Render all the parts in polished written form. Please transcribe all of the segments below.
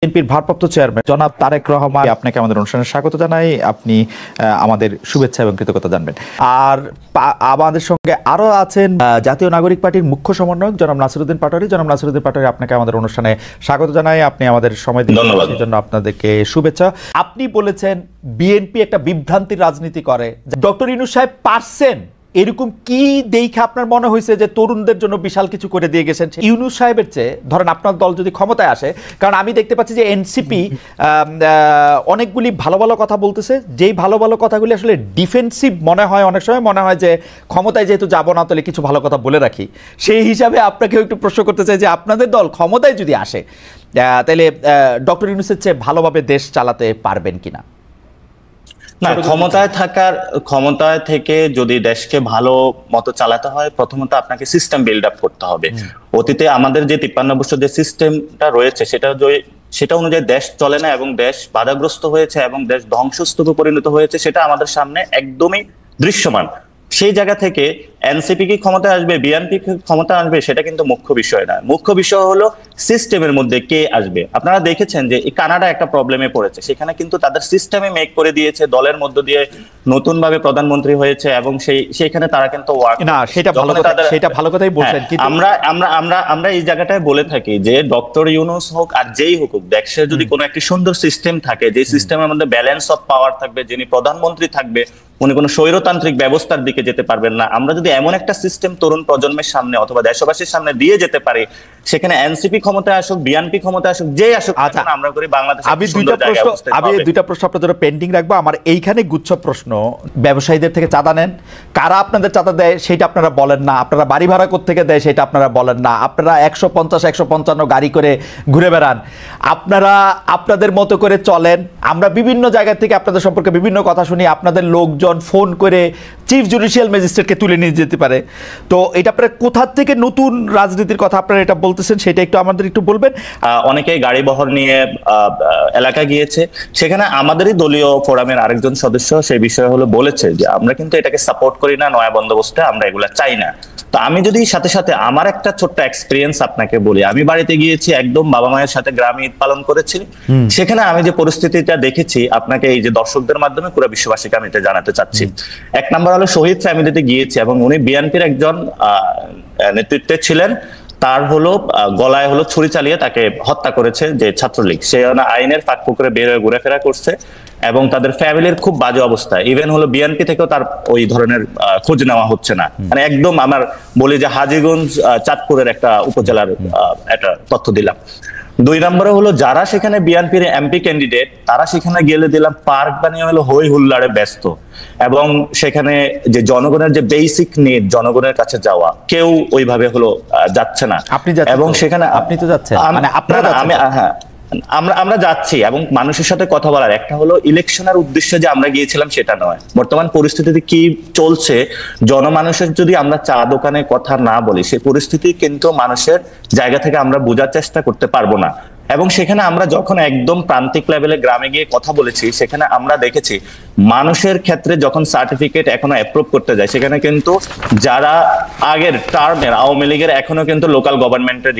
বিএনপির ভারপ্রাপ্ত চেয়ারম্যান জনাব তারেক রহমান, আপনাকে আমাদের অনুষ্ঠানে স্বাগত জানাই। আপনি আমাদের শুভেচ্ছা এবং কৃতজ্ঞতা জানবেন। আর আমাদের সঙ্গে আরো আছেন জাতীয় নাগরিক পার্টির মুখ্য সমন্বয়ক জনাব নাসিরউদ্দিন পাটোয়ারী। জনাব নাসিরউদ্দিন পাটোয়ারী, আপনাকে আমাদের অনুষ্ঠানে স্বাগত জানাই। আপনি আমাদের সময় দিয়েছেন, সেই জন্য আপনাদেরকে শুভেচ্ছা। আপনি বলেছেন বিএনপি একটা বিভ্রান্তির রাজনীতি করে। ডক্টর ইউনূস সাহেব পারছেন এরকম কি দেখে আপনার মনে হয়েছে যে তরুণদের জন্য বিশাল কিছু করে দিয়ে গেছেন ইউনূস সাহেবের চেয়ে? ধরেন আপনার দল যদি ক্ষমতায় আসে, কারণ আমি দেখতে পাচ্ছি যে এনসিপি অনেকগুলি ভালো ভালো কথা বলতেছে, যেই ভালো ভালো কথাগুলি আসলে ডিফেন্সিভ মনে হয়, অনেক সময় মনে হয় যে ক্ষমতায় যেহেতু যাবো না তাহলে কিছু ভালো কথা বলে রাখি। সেই হিসাবে আপনাকেও একটু প্রশ্ন করতে চাই যে আপনাদের দল ক্ষমতায় যদি আসে তাহলে ডক্টর ইউনূসের চেয়ে ভালোভাবে দেশ চালাতে পারবেন কিনা? না, ক্ষমতায় থেকে যদি দেশকে ভালো মতো চালাতে হয়, প্রথমত আপনাকে সিস্টেম বিল্ড আপ করতে হবে। অতীতে আমাদের যে 53 বছর যে সিস্টেমটা রয়েছে সেটা অনুযায়ী দেশ চলে না এবং দেশ বাধাগ্রস্ত হয়েছে এবং দেশ ধ্বংসস্তূপে পরিণত হয়েছে, সেটা আমাদের সামনে একদমই দৃশ্যমান। সেই জায়গা থেকে এনসিপি কি ক্ষমতায় আসবে, বিএনপি কি ক্ষমতায় আসবে, সেটা কিন্তু মুখ্য বিষয় না। মুখ্য বিষয় হলো সিস্টেমের মধ্যে কে আসবে। আপনারা দেখেছেন যে এই কানাডা একটা প্রবলেমে পড়েছে, সেখানে কিন্তু তাদের সিস্টেমে মেক করে দিয়েছে, দলের মধ্য দিয়ে নতুন ভাবে প্রধানমন্ত্রী হয়েছে এবং সেইখানে তারা কিন্তু সেটা ভালো কথাই বলছেন। আমরা এই জায়গাটায় বলে থাকি যে ডক্টর ইউনূস হোক আর যেই হোক, দেশের যদি কোনো একটি সুন্দর সিস্টেম থাকে, যে সিস্টেমের মধ্যে ব্যালেন্স অফ পাওয়ার থাকবে, যিনি প্রধানমন্ত্রী থাকবে উনি কোনো স্বৈরতান্ত্রিক ব্যবস্থার দিকে যেতে পারবেন না। আমরা যদি এমন একটা সিস্টেম তরুণ প্রজন্মের সামনে অথবা দেশবাসীর সামনে দিয়ে যেতে পারি, সেখানে এনসিপি ক্ষমতায় আসুক, বিএনপি ক্ষমতায় আসুক, যেই আসুক, আমরা করি বাংলাদেশ। আমি দুইটা প্রশ্ন আপনাদের জন্য পেন্ডিং রাখবো। আমার এইখানে গুচ্ছ প্রশ্ন। ব্যবসায়ীদের থেকে চাঁদা নেন, কারা আপনাদের চাঁদা দেয় সেটা আপনারা বলেন না। আপনারা বাড়ি ভাড়া কোত্থেকে দেয় সেটা আপনারা বলেন না। আপনারা 150-155 গাড়ি করে ঘুরে বেড়ান, আপনারা আপনাদের মতো করে চলেন। আমরা বিভিন্ন জায়গা থেকে আপনাদের সম্পর্কে বিভিন্ন কথা শুনি। আপনাদের লোকজন ফোন করে চিফ জুডিশিয়াল ম্যাজিস্ট্রেটকে তুলে নিয়ে যেতে পারে। তো এটা আপনারা কোথা থেকে নতুন রাজনীতির কথা আপনারা এটা বলতেছেন, সেটা একটু আমাদের একটু বলবেন। অনেকে গাড়ি বহর নিয়ে এলাকা গিয়েছে, সেখানে আমাদেরই দলীয় ফোরামের আরেকজন সদস্য সেই বিষয়ে বলেছে যে আমরা কিন্তু এটাকে সাপোর্ট করি না, নয়া বন্দোবস্তে আমরা এগুলা চাই না। তো আমি যদি সাথে সাথে আমার একটা ছোট্ট এক্সপিরিয়েন্স আপনাকে বলি, আমি বাড়িতে গিয়েছি, একদম বাবা মায়ের সাথে গ্রামে ঈদ পালন করেছি। সেখানে আমি যে পরিস্থিতিটা দেখেছি, আপনাকে এই যে দর্শকদের মাধ্যমে পুরো বিশ্ববাসীকে আমি এটা জানাতে চাচ্ছি। এক নাম্বার হলো শহীদ ফ্যামিলিতে গিয়েছি এবং উনি বিএনপির একজন নেতৃত্বে ছিলেন। তার গলায় ছুরি চালিয়ে তাকে হত্যা করেছে যে ছাত্রলীগ, সে আইনের ফাঁক পুকুরে বের হয়ে ঘুরেফেরা করছে এবং তাদের ফ্যামিলির খুব বাজে অবস্থা। ইভেন বিএনপি থেকেও তার ওই ধরনের খোঁজ নেওয়া হচ্ছে না। মানে একদম আমার বলি যে হাজীগঞ্জ চাঁদপুরের একটা উপজেলার একটা তথ্য দিলাম। দুই নম্বরে যারা সেখানে বিএনপির এমপি ক্যান্ডিডেট, তারা সেখানে গেলে দিলাম পার্ক বানিয়ে হই হুল্লাড়ে ব্যস্ত এবং সেখানে যে জনগণের যে বেসিক নিড, জনগণের কাছে যাওয়া, কেউ ওইভাবে যাচ্ছে না। এবং সেখানে আপনি তো যাচ্ছেন, আমরা যাচ্ছি এবং মানুষের সাথে কথা বলার একটা ইলেকশনের উদ্দেশ্যে যে আমরা গিয়েছিলাম সেটা নয়। বর্তমান পরিস্থিতিতে কি চলছে, জনমানুষের যদি আমরা চা দোকানে কথা না বলি, সেই পরিস্থিতি কিন্তু মানুষের জায়গা থেকে আমরা বোঝার চেষ্টা করতে পারবো না। এবং সেখানে আমরা যখন একদম প্রান্তিক লেভেলে গ্রামে গিয়ে কথা বলেছি, সেখানে আমরা দেখেছি মানুষের ক্ষেত্রে যখন সার্টিফিকেট এখনো অ্যাপ্রুভ করতে যায়, সেখানে কিন্তু যারা আগের টার্মের আওয়ামী লীগের এখনো কিন্তু লোকাল গভর্নমেন্টের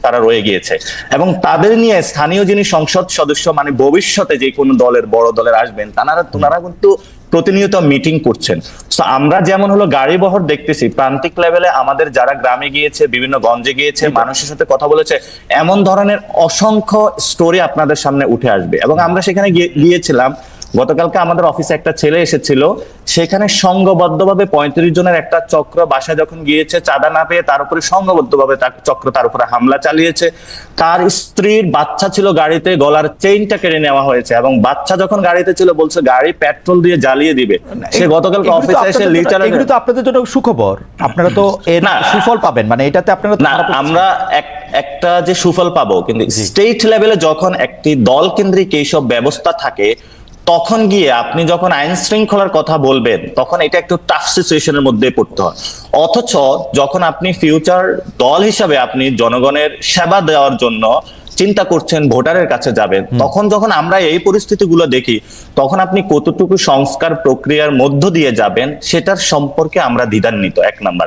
তারা রয়ে গিয়েছে এবং তাদের নিয়ে স্থানীয় যিনি সংসদ সদস্য, মানে ভবিষ্যতে যে কোনো দলের বড় দলের আসবেন, তারা কিন্তু প্রতিনিয়ত মিটিং করছেন। তো আমরা যেমন গাড়ি বহর দেখতেছি প্রান্তিক লেভেলে, আমাদের যারা গ্রামে গিয়েছে, বিভিন্ন গঞ্জে গিয়েছে, মানুষের সাথে কথা বলেছে, এমন ধরনের অসংখ্য স্টোরি আপনাদের সামনে উঠে আসবে। এবং আমরা সেখানে গিয়েছিলাম, গতকালকে আমাদের অফিসে একটা ছেলে এসেছিল, সেখানে সংঘবদ্ধভাবে 35 জনের একটা চক্র বাসায় যখন গিয়েছে, চাঁদা না পেয়ে তার উপরে সংঘবদ্ধভাবে চক্র তার উপরে হামলা চালিয়েছে। তার স্ত্রীর বাচ্চা ছিল গাড়িতে, গলার চেইনটা কেড়ে নেওয়া হয়েছে এবং বাচ্চা যখন গাড়িতে ছিল বলছে গাড়ি পেট্রোল দিয়ে জ্বালিয়ে দিবে। সে গতকালকে অফিসে এসে এগুলো তো আপনাদের জন্য সুখবর, আপনারা তো এর সুফল পাবেন, মানে এটাতে আপনারা না, আমরা একটা যে সুফল পাবো, কিন্তু স্টেট লেভেলে যখন একটি দল কেন্দ্রিক এইসব ব্যবস্থা থাকে, তখন গিয়ে আপনি যখন আইন শৃঙ্খলার কথা বলবেন, তখন এটা একটু টাফ সিচুয়েশনের মধ্যে পড়তে হয়। অথচ যখন আপনি ফিউচার দল হিসাবে আপনি জনগণের সেবা দেওয়ার জন্য চিন্তা করছেন ভোটারের কাছে যাবেন, তখন যখন আমরা এই পরিস্থিতিগুলো দেখি তখন আপনি কতটুকু সংস্কার প্রক্রিয়ার মধ্য দিয়ে যাবেন সেটার সম্পর্কে আমরা দ্বিধান্বিত, 1 নাম্বার।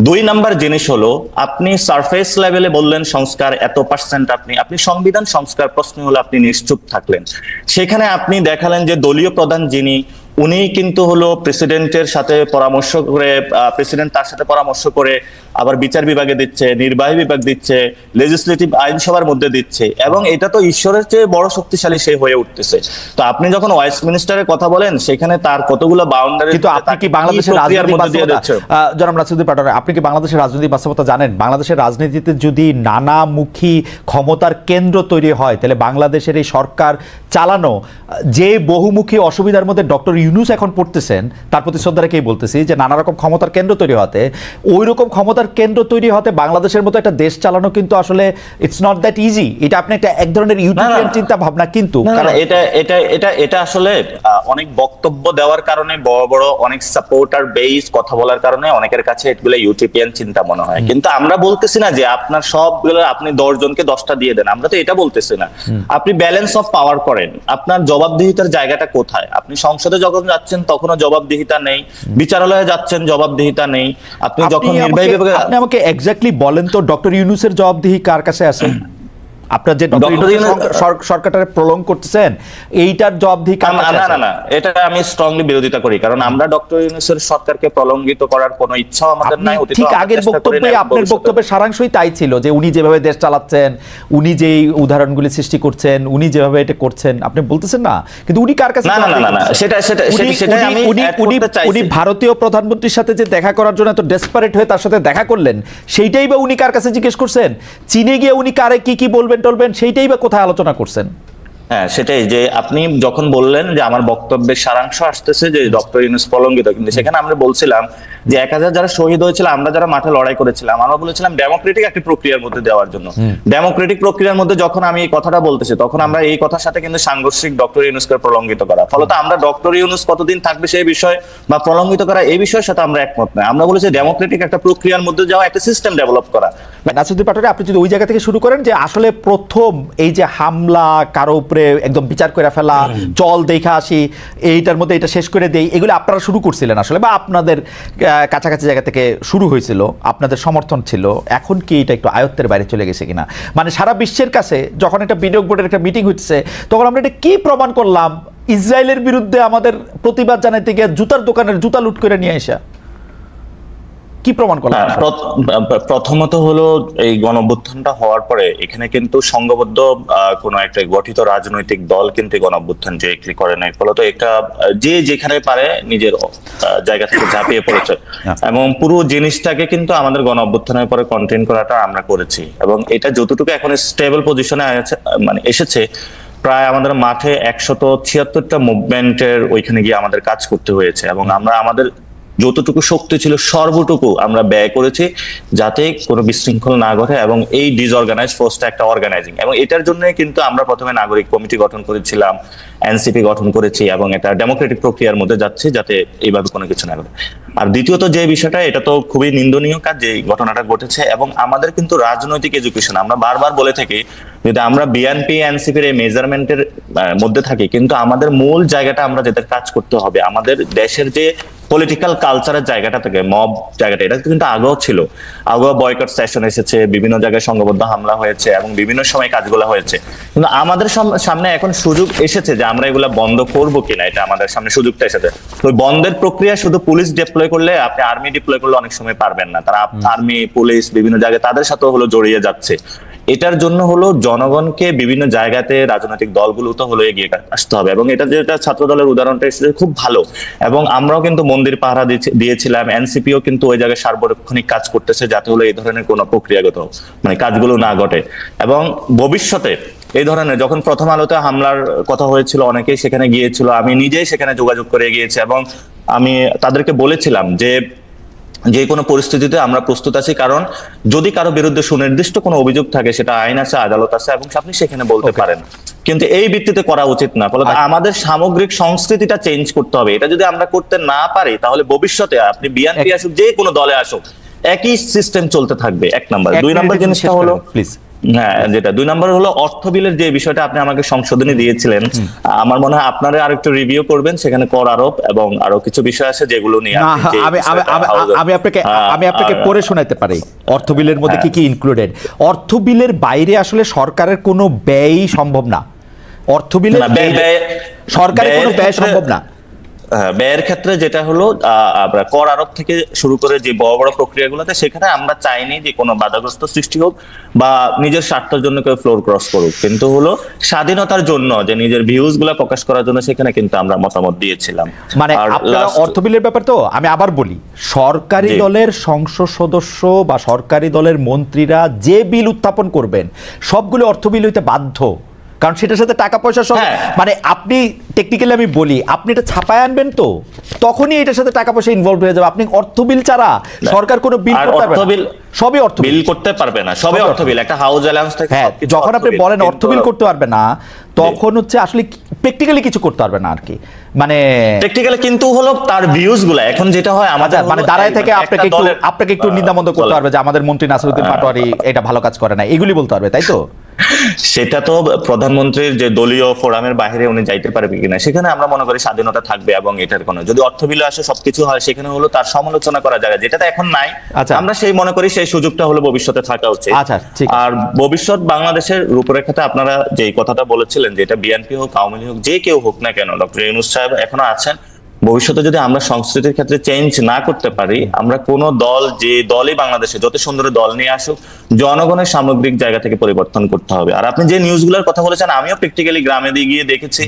2 নাম্বার জিনিস হলো আপনি সারফেস লেভেলে বললেন সংস্কার এত পার্সেন্ট, আপনি সংবিধান সংস্কার প্রশ্ন হলো আপনি নিশ্চুপ থাকলেন। সেখানে আপনি দেখালেন যে দলীয় প্রধান যিনি উনি কিন্তু হলো প্রেসিডেন্টের সাথে পরামর্শ করে, প্রেসিডেন্ট তার সাথে পরামর্শ করে আবার বিচার বিভাগে দিচ্ছে, নির্বাহী বিভাগ দিচ্ছে, লেজিসলেটিভ আইনসভার মধ্যে দিচ্ছে, এবং এটা তো ঈশ্বরের চেয়ে বড় শক্তিশালী সে হয়ে উঠতেছে। তো আপনি যখন ওয়েস্টমিনিস্টারের কথা বলেন সেখানে তার কতগুলো বাউন্ডারি, কিন্তু আপনি কি বাংলাদেশের জনাব নাসিরউদ্দিন পাটোয়ারি, আপনি কি বাংলাদেশের রাজনৈতিক বাস্তবতা জানেন? বাংলাদেশের রাজনীতিতে যদি নানামুখী ক্ষমতার কেন্দ্র তৈরি হয় তাহলে বাংলাদেশের এই সরকার চালানো যে বহুমুখী অসুবিধার মধ্যে ডক্টর ইউনূস এখন পড়তেছেন, তার প্রতি শ্রদ্ধা রেখেই বলতেছি যে নানা রকম ক্ষমতার কেন্দ্র তৈরি হতে, ওই রকম ক্ষমতার কেন্দ্র তৈরি হতে বাংলাদেশের মতো একটা দেশ চালানো কিন্তু আসলে ইটস নট দ্যাট ইজি। এটা আপনি একটা এক ধরনের ইউটোপিয়ান চিন্তা ভাবনা, কিন্তু এটা আসলে অনেক বক্তব্য দেওয়ার কারণে, বড় বড় অনেক সাপোর্টার বেস কথা বলার কারণে অনেকের কাছে এগুলো ইউটোপিয়ান চিন্তা মনে হয়। কিন্তু আমরা বলতেছি না যে আপনার সবগুলো আপনি 10 জনকে 10টা দিয়ে দেন, আমরা তো এটা বলতেছি না। আপনি ব্যালেন্স অফ পাওয়ার করেন, আপনার জবাবদিহিতার জায়গাটা কোথায়? আপনি সংসদে যখন যাচ্ছেন তখনও জবাবদিহিতা নেই, বিচারালয়ে যাচ্ছেন জবাবদিহিতা নেই, আপনি যখন নির্বাহী বিভাগে, আপনি আমাকে এক্স্যাক্টলি বলেন তো ডক্টর ইউনূসের জবাবদিহি কার কাছে আছে? আপনার যে সরকারটারে প্রলং করতেছেন এইটার জবাবদিহি কার কাছে আছে? না, এটা আমি স্ট্রংলি বিরোধিতা করি, কারণ আমরা ডক্টর ইউনূসের সরকারকে প্রলঙ্গিত করার কোনো ইচ্ছাও আমাদের নাই। ঠিক আগের বক্তব্যে আপনার বক্তব্যের সারাংশই তাই ছিল যে উনি যেভাবে দেশ চালাচ্ছেন, উনি যেই উদাহরণগুলি সৃষ্টি করছেন, উনি যেভাবে এটা করছেন, আপনি বলতেছেন না, কিন্তু উনি কার কাছে? না, সেটা আমি উনি ভারতীয় প্রধানমন্ত্রীর সাথে যে দেখা করার জন্য এত ডেসপারেট হয়ে তার সাথে দেখা করলেন, সেইটাই বা উনি কার কাছে জিজ্ঞেস করছেন? চীনে গিয়ে উনি কারে কি বলবেন টলবেন সেইটাই বা কোথায় আলোচনা করছেন? হ্যাঁ, সেটাই যে আপনি যখন বললেন যে আমার বক্তব্যের সারাংশ আসতেছে যে ডক্টর ইউনূস প্রলঙ্গিত, কিন্তু সেখানে আমরা বলছিলাম যে 1000 যারা শহীদ হয়েছিল, আমরা যারা মাঠে লড়াই করেছিলাম, আমরা বলেছিলাম ডেমোক্রেটিক একটি প্রক্রিয়ার মধ্যে দেওয়ার জন্য। ডেমোক্রেটিক প্রক্রিয়ার মধ্যে যখন আমি এই কথাটা বলতেছি তখন আমরা এই কথার সাথে কিন্তু সাংঘর্ষিক ডক্টর ইউনূসকে প্রলঙ্গিত করা, ফলত আমরা ডক্টর ইউনূস কতদিন থাকবে সেই বিষয় বা প্রলঙ্গিত করা এই বিষয়ের সাথে আমরা একমত নয়। আমরা বলেছি ডেমোক্রেটিক একটা প্রক্রিয়ার মধ্যে যাওয়া, একটা সিস্টেম ডেভেলপ করা। নাসিরউদ্দিন পাটোয়ারি, আপনি যদি ওই জায়গা থেকে শুরু করেন যে আসলে প্রথম এই যে হামলা, কারো উপরে একদম বিচার করে ফেলা, চল দেখা আসি, এইটার মধ্যে এটা শেষ করে দেই, এগুলো আপনারা শুরু করছিলেন আসলে, বা আপনাদের কাছাকাছি জায়গা থেকে শুরু হয়েছিল, আপনাদের সমর্থন ছিল, এখন কি এটা একটু আয়ত্তের বাইরে চলে গেছে কিনা? মানে সারা বিশ্বের কাছে যখন একটা বিনিয়োগ বোর্ডের একটা মিটিং হচ্ছে তখন আমরা এটা কি প্রমাণ করলাম? ইসরায়েলের বিরুদ্ধে আমাদের প্রতিবাদ জানাইতে গিয়ে জুতার দোকানের জুতা লুট করে নিয়ে আসা, কি প্রমাণ করলাম? প্রথমত হলো এই গণঅভ্যুত্থানটা হওয়ার পরে এখানে কিন্তু সংঘবদ্ধ কোনো একটা গঠিত রাজনৈতিক দল কিন্তু গণঅভ্যুত্থান ডিরেক্টলি করে নাই, ফলত একটা যে যেখানে পারে নিজের জায়গা থেকে ঝাঁপিয়ে পড়েছে, এবং পুরো জিনিসটাকে কিন্তু আমাদের গণঅভ্যুত্থানের পরে কন্টেইন করাটা আমরা করেছি, এবং এটা যতটুকু এখন স্টেবল পজিশনে মানে এসেছে, প্রায় আমাদের মাঠে 176টা মুভমেন্টের ওইখানে গিয়ে আমাদের কাজ করতে হয়েছে, এবং আমরা আমাদের যতটুকু শক্তি ছিল সর্বটুকু আমরা ব্যয় করেছি যাতে কোনো বিশৃঙ্খল না ঘটে, এবং এই ডিসঅর্গানাইজ ফোর্সটা একটা অর্গানাইজিং, এবং এটার জন্য কিন্তু আমরা প্রথমে নাগরিক কমিটি গঠন করেছিলাম, এনসিপি গঠন করেছি, এবং এটা ডেমোক্রেটিক প্রক্রিয়ার মধ্যে যাচ্ছে যাতে এইভাবে কোনো কিছু না ঘটে। আর দ্বিতীয়ত যে বিষয়টা, এটা তো খুবই নিন্দনীয় কাজ যে ঘটনাটা ঘটেছে, এবং আমাদের কিন্তু রাজনৈতিক এডুকেশন, আমরা বারবার বলে থাকি যদি আমরা বিএনপি এনসিপির এই মেজারমেন্টের মধ্যে থাকি, কিন্তু আমাদের মূল জায়গাটা আমরা যেটা কাজ করতে হবে, আমাদের দেশের যে পলিটিক্যাল কালচারের জায়গাটা থেকে মব জায়গাটা, এটা কিন্তু আগেও ছিল, আগেও বয়কট সেশন এসেছে, বিভিন্ন জায়গায় সংঘবদ্ধ হামলা হয়েছে, এবং বিভিন্ন সময় কাজগুলো হয়েছে, কিন্তু আমাদের সামনে এখন সুযোগ এসেছে যে আমরা এগুলা বন্ধ করবো কিনা, এটা আমাদের সামনে সুযোগটা এসেছে। তো বন্ধের প্রক্রিয়া শুধু পুলিশ ডিপ্লয় করলে, আপনি আর্মি ডিপ্লয় করলে অনেক সময় পারবেন না, তারা আর্মি পুলিশ বিভিন্ন জায়গায় তাদের সাথেও হলো জড়িয়ে যাচ্ছে। এটার জন্য হলো জনগণকে বিভিন্ন জায়গাতে রাজনৈতিক দলগুলো তো হলো এগিয়ে আসতে হবে, এবং এটা যেটা ছাত্র দলের উদাহরণটা এসেছে খুব ভালো, এবং আমরাও কিন্তু মন্দির পাহারা দিয়েছিলাম, এনসিপিও কিন্তু ওই জায়গায় সার্বক্ষণিক কাজ করতেছে যাতে হলো এই ধরনের কোনো প্রক্রিয়াগত মানে কাজগুলো না ঘটে, এবং ভবিষ্যতে এই ধরনের যখন প্রথম আলোতে হামলার কথা হয়েছিল অনেকেই সেখানে গিয়েছিল, আমি নিজেই সেখানে যোগাযোগ করে গিয়েছি, এবং আমি তাদেরকে বলেছিলাম যে কোনো পরিস্থিতিতে আমরা প্রস্তুত আছি, কারণ যদি কারো বিরুদ্ধে সুনির্দিষ্ট কোনো অভিযোগ থাকে সেটা আইন আছে, আদালত আছে, এবং আপনি সেখানে বলতে পারেন, কিন্তু এই ভিত্তিতে করা উচিত না। ফলে আমাদের সামগ্রিক সংস্কৃতিটা চেঞ্জ করতে হবে, এটা যদি আমরা করতে না পারি তাহলে ভবিষ্যতে আপনি বিএনপি আসুক, যে কোনো দলে আসুক, একই সিস্টেম চলতে থাকবে, 1 নাম্বার। 2 নাম্বার জিনিসটা হলো হ্যাঁ, যেটা 2 নম্বর হলো অর্থ বিলের যে বিষয়টা আপনি আমাকে সংশোধনী দিয়েছিলেন, আমার মনে হয় আপনারা আরেকটু রিভিউ করবেন, সেখানে কর আরোপ এবং আরো কিছু বিষয় আছে যেগুলো নিয়ে না, আপনি যে আমি আপনাকে পড়ে শোনাতে পারি অর্থ বিলের মধ্যে কি কি ইনক্লুডেড। অর্থ বিলের বাইরে আসলে সরকারের কোনো ব্যয় সম্ভব না। অর্থ বিলের সরকারের কোনো ব্যয় সম্ভব না। ব্যয়ের ক্ষেত্রে যেটা হলো আমরা কর আরোপ থেকে শুরু করে যে বড় বড় প্রক্রিয়াগুলোতে, সেখানে আমরা চাইনি যে কোনো বাধাগ্রস্ত সৃষ্টি হোক বা নিজের স্বার্থের জন্য কেউ ফ্লোর ক্রস করুক, কিন্তু হলো স্বাধীনতার জন্য যে নিজের ভিউজ গুলা প্রকাশ করার জন্য সেখানে কিন্তু আমরা মতামত দিয়েছিলাম। মানে আপনারা অর্থ বিলের ব্যাপার তো আমি আবার বলি, সরকারি দলের সংসদ সদস্য বা সরকারি দলের মন্ত্রীরা যে বিল উত্থাপন করবেন সবগুলো অর্থ বিল হইতে বাধ্য, কারণ সেটার সাথে টাকা পয়সা সব, মানে আপনি টেকনিক্যালি আমি বলি, আপনি এটা ছাপায় আনবেন তো তখনই এটার সাথে টাকা পয়সা ইনভলভ হয়ে যাবে। আপনি অর্থ বিল ছাড়া সরকার কোনো বিল করতে পারবে না, সবই অর্থ বিল করতে পারবে না, সবই অর্থ বিল, একটা হাউস অ্যালাউন্স থেকে সবকিছু। যখন আপনি বলেন অর্থ বিল করতে পারবে না, তখন হচ্ছে আসলে প্র্যাকটিক্যালি কিছু করতে পারবে না আর কি, মানে প্র্যাকটিক্যালি কিন্তু হলো তার ভিউজ গুলা এখন যেটা হয় আমাদের মানে দাঁড়ায় থেকে আপনাকে একটু নিন্দামন্দ করতে পারবে যে আমাদের মন্ত্রী নাসিরউদ্দিন পাটোয়ারি এটা ভালো কাজ করে না, এগুলি বলতে পারবে, তাই তো? সেটা তো প্রধানমন্ত্রীর যে দলীয় ফোরামের বাইরে উনি যাইতে পারবে কিনা, সেখানে আমরা মনে করি স্বাধীনতা থাকবে এবং এটার কোনো যদি অর্থ বিলে আসে সবকিছু হয়, সেখানে হলো তার সমালোচনা করা যায়, যেটা এখন নাই। আমরা সেই মনে করি সেই সুযোগটা হলো ভবিষ্যতে থাকা উচিত। আর ভবিষ্যৎ বাংলাদেশের রূপরেখাতে আপনারা যেই কথাটা বলেছিলেন যে এটা বিএনপি হোক, আওয়ামী লীগ হোক, যে কেউ হোক না কেন, ডক্টর ইউনূস সাহেব এখনো আছেন, ভবিষ্যতে যদি আমরা সংস্কৃতির ক্ষেত্রে চেঞ্জ না করতে পারি, আমরা কোন দল যে দলই বাংলাদেশে যত সুন্দর দল নিয়ে আসুক, জনগণের সামগ্রিক জায়গা থেকে পরিবর্তন করতে হবে। আর আপনি যে নিউজগুলোর কথা বলেছেন, আমিও প্র্যাকটিক্যালি গ্রামে দিয়ে গিয়ে দেখেছি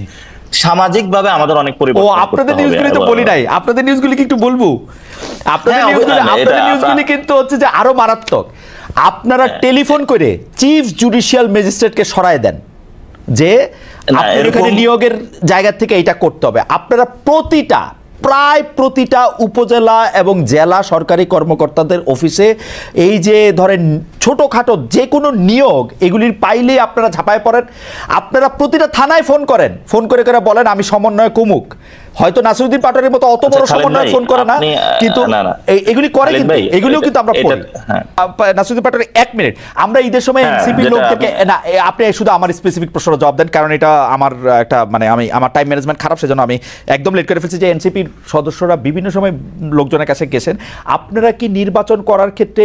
সামাজিক ভাবে আমাদের অনেক পরিবর্তন। আপনাদের নিউজগুলি তো বলি নাই, আপনাদের নিউজগুলি কি একটু বলবো? আপনাদের নিউজগুলি কিন্তু হচ্ছে যে আরো মারাত্মক। আপনারা টেলিফোন করে চিফ জুডিশিয়াল ম্যাজিস্ট্রেটকে সরায় দেন যে এখানে নিয়োগের জায়গা থেকে এটা করতে হবে। আপনারা প্রায় প্রতিটা উপজেলা এবং জেলা সরকারি কর্মকর্তাদের অফিসে এই যে ধরেন ছোটখাটো যে কোনো নিয়োগ এগুলির পাইলেই আপনারা ঝাঁপায় পড়েন। আপনারা প্রতিটা থানায় ফোন করেন, ফোন করে করে বলেন আমি সমন্বয় কুমুক। হয়তো নাসিরউদ্দিন পাটোয়ারির মতো অত বড় সমন্বয় ফোন করে না, কিন্তু এগুলি করে, কিন্তু এগুলিও কিন্তু আমরা পড়ি। নাসিরউদ্দিন পাটোয়ারি 1 মিনিট, আমরা ঈদের সময় এনসিপি লোকদেরকে না, আপনি শুধু আমার স্পেসিফিক প্রশ্নের জবাব দেন, কারণ এটা আমার একটা মানে আমার টাইম ম্যানেজমেন্ট খারাপ, সেজন্য আমি একদম লেট করে ফেলছি। যে এনসিপির সদস্যরা বিভিন্ন সময় লোকজনের কাছে গেছেন, আপনারা কি নির্বাচন করার ক্ষেত্রে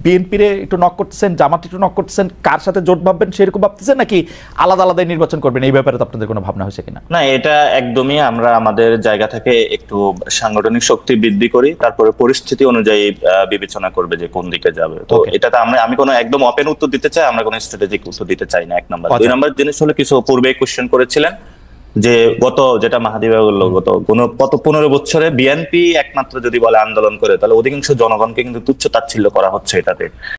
বিএনপিরে একটু নক করতেছেন, জামাত একটু নক করতেছেন, কার সাথে জোট ভাববেন সেরকম ভাবতেছেন, নাকি আলাদা আলাদা নির্বাচন করবেন? এই ব্যাপারে তো আপনাদের কোনো ভাবনা হয়েছে কিনা? না, এটা একদমই আমরা আমাদের জায়গা থেকে একটু সাংগঠনিক শক্তি বৃদ্ধি করি, তারপরে পরিস্থিতি অনুযায়ী বিবেচনা করবে যে কোন দিকে যাবে। তো এটাতে আমি কোনো একদম ওপেন উত্তর দিতে চাই, আমরা কোনো স্ট্র্যাটেজিক উত্তর দিতে চাই না, 1 নাম্বার। 2 নাম্বার জিনিস হলো কিছু পূর্বে কোশ্চেন করেছিলেন যে যেটা মাহাদি ভাই বললো, গত 15 বছরে বিএনপি একমাত্র যদি বলে আন্দোলন করে, তাহলে অধিকাংশ জনগণকে কিন্তু তুচ্ছ তাচ্ছিল্য করা হচ্ছে এটাতে।